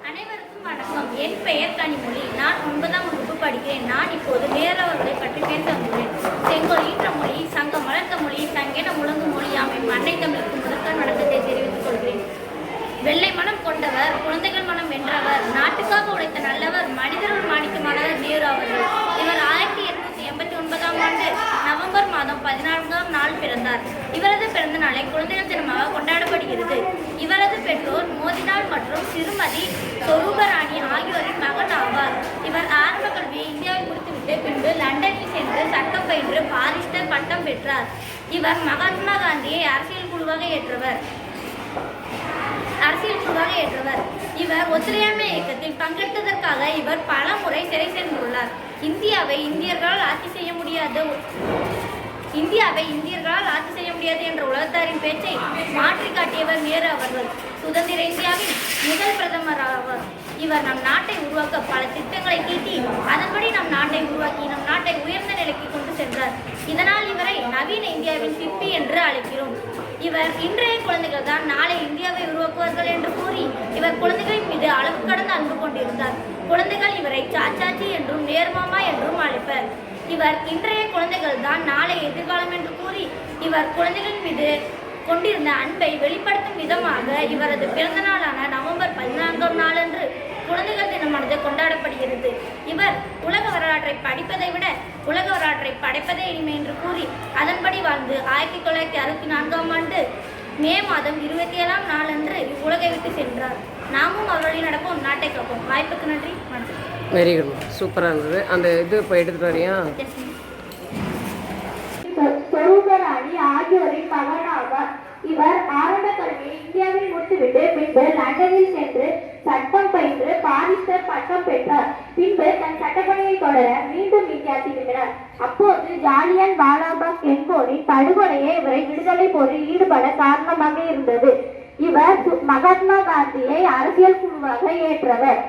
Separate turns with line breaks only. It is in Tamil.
அனைவருக்கும் வணக்கம். என் பெயர் கனிமொழி. நான் 9ஆம் வகுப்பு படிக்கிறேன். நான் இப்போது வேறவர்களை பற்றி பேச வந்துள்ளேன். செங்கோல் ஈன்ற மொழி, சங்கம் வளர்த்த மொழி, சங்கென முழங்கும் மொழி யாமை அன்னை தமிழுக்கு முதற்கான வணக்கத்தை தெரிவித்துக் கொள்கிறேன். வெள்ளை மனம் கொண்டவர், குழந்தைகள் மனம் வென்றவர், நாட்டுக்காக உழைத்த நல்லவர், மனிதர்கள் மாணிக்கமானவர் நேரு அவர்கள். இவர் 1889ஆம் ஆண்டு நவம்பர் மாதம் 14ஆம் நாள் பிறந்தார். இவரது பிறந்த நாளை குழந்தைகள் தினமாக கொண்டாடப்படுகிறது. இவரது பெற்றோர் மோதிலால் மற்றும் திருமதி சொரூபராணி ஆகியோரின் மகன் ஆவார். இவர் ஆரம்ப கல்வியை இந்தியாவில் முடித்துவிட்டு பின்பு லண்டனில் சென்று சட்டம் பயின்று பாரிஸ்டர் பட்டம் பெற்றார். இவர் மகாத்மா காந்தியை அரசியல் குழுவாக ஏற்றவர். இவர் ஒத்துழையாமை இயக்கத்தில் பங்கெடுத்ததற்காக இவர் பல முறை சிறை சென்றுள்ளார். இந்தியாவை இந்தியர்களால் ஆட்சி செய்ய முடியாது என்ற உலகத்தாரின் பேச்சை மாற்றி காட்டியவர் நேரு அவர்கள். சுதந்திர இந்தியாவின் முதல் பிரதமர் ஆவார். இவர் நம் நாட்டை உருவாக்க பல திட்டங்களை தீட்டி அதன்படி நம் நாட்டை உருவாக்கி நம் நாட்டை உயர்ந்த நிலைக்கு கொண்டு சென்றார். இதனால் இவரை நவீன இந்தியாவின் சிற்பி என்று அழைக்கிறோம். இவர் இன்றைய குழந்தைகள் தான் நாளை இந்தியாவை உருவாக்குவார்கள் என்று கூறி இவர் குழந்தைகளின் மீது அளவு கடந்த அன்பு கொண்டிருந்தார். குழந்தைகள் இவரை சாச்சாச்சி என்றும் நேர்மாமா என்றும் அழைப்பர். இவர் இன்றைய குழந்தைகள் தான் நாளை எதிர்காலம் என்று கூறி இவர் குழந்தைகளின் மீது கொண்டிருந்த அன்பை வெளிப்படுத்தும் விதமாக இவரது பிறந்த நாளான நவம்பர் 14ஆம் நாளன்று குழந்தைகள் தினமானது கொண்டாடப்படுகிறது. இவர் உலக வரலாற்றை படிப்பதை விட உலக வரலாற்றை படைப்பதே இனிமை என்று கூறி அதன்படி வாழ்ந்து 1964ஆம் ஆண்டு மே மாதம் 27ஆம் நாளன்று இவ்வுலகை விட்டு சென்றார். நாமும் அவர்களில் நடப்போம், நாட்டை காப்போம். வாய்ப்புக்கு நன்றி, வணக்கம்.
வெரி குட், சூப்பராக இருந்தது. அந்த இது இப்போ எடுத்துகிட்டு வரியா?
சொரூபராணி ஆகியோரின் மகன் ஆவார். இவர் ஆரம்ப கல்வியை இந்தியாவில் முடித்துவிட்டு பின்பு லண்டனில் சென்று சட்டம் பயின்று பாரிஸ்டர் பட்டம் பெற்றார். பின்பு தன் சட்டப்பணியை தொடர மீண்டும் இந்தியா திரும்பினார். அப்போது ஜாலியன் வாலாபாக் என்போரின் படுகொலையே இவரை விடுதலை போரில் ஈடுபட காரணமாக இருந்தது. இவர் மகாத்மா காந்தியை அரசியல் குழுவாக ஏற்றவர்.